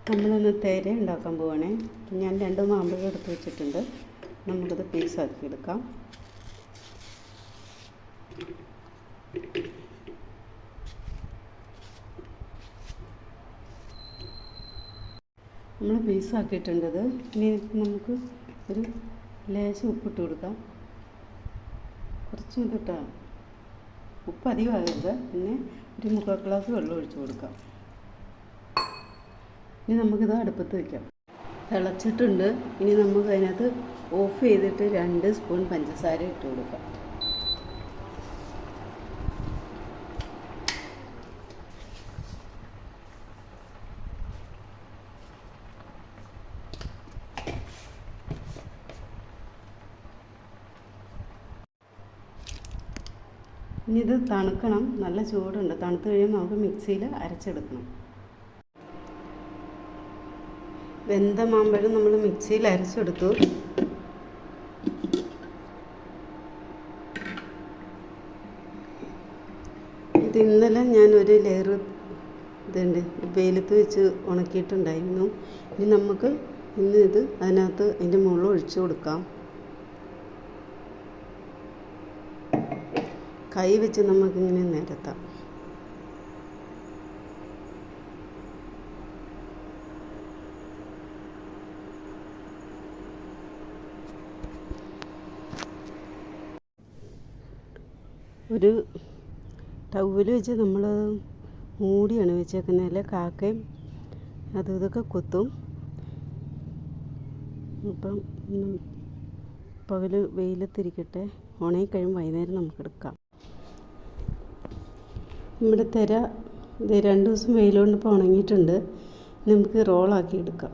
നമ്മളിന്ന് തേര ഉണ്ടാക്കാൻ പോവുകയാണേ. ഞാൻ 2 മാമ്പഴം എടുത്ത് വെച്ചിട്ടുണ്ട്. നമുക്കത് പീസാക്കി എടുക്കാം. നമ്മൾ പീസാക്കിയിട്ടുണ്ടത്. ഇനി നമുക്ക് ഒരു ലേശം ഉപ്പിട്ട് കൊടുക്കാം. കുറച്ച് ഇതിട്ടാൽ ഉപ്പ് അധികമാകരുത്. പിന്നെ ഒരു 3/4 ഗ്ലാസ് വെള്ളം ഒഴിച്ച് കൊടുക്കാം. ഇനി നമുക്കിത് അടുപ്പത്ത് വയ്ക്കാം. തിളച്ചിട്ടുണ്ട്. ഇനി നമുക്ക് അതിനകത്ത് ഓഫ് ചെയ്തിട്ട് 2 സ്പൂൺ പഞ്ചസാര ഇട്ട് കൊടുക്കാം. ഇനി ഇത് തണുക്കണം. നല്ല ചൂടുണ്ട്. തണുത്ത് കഴിയുമ്പോൾ നമുക്ക് മിക്സിയിൽ അരച്ചെടുക്കണം. വെന്ത മാമ്പഴം നമ്മൾ മിക്സിയിൽ അരച്ചെടുത്തു. ഇത് ഇന്നലെ ഞാനൊരു ലെയർ ഇതുണ്ട് വെയിലത്ത് വെച്ച് ഉണക്കിയിട്ടുണ്ടായിരുന്നു. ഇനി നമുക്ക് ഇന്ന് ഇത് അതിനകത്ത് അതിൻ്റെ മുകളിൽ ഒഴിച്ചു കൊടുക്കാം. കൈ വെച്ച് നമുക്കിങ്ങനെ നിരത്താം. ഒരു ടവൽ വെച്ച് നമ്മൾ മൂടിയാണ് വെച്ചേക്കുന്നത്. അല്ലെ കാക്കയും അതും ഇതൊക്കെ കുത്തും. അപ്പം പകൽ വെയിലത്തിരിക്കട്ടെ. ഉണങ്ങി കഴിയുമ്പോൾ വൈകുന്നേരം നമുക്കെടുക്കാം. നമ്മുടെ തിര ഇത് 2 ദിവസം വെയിൽ കൊണ്ടിപ്പോൾ ഉണങ്ങിയിട്ടുണ്ട്. നമുക്ക് റോളാക്കി എടുക്കാം.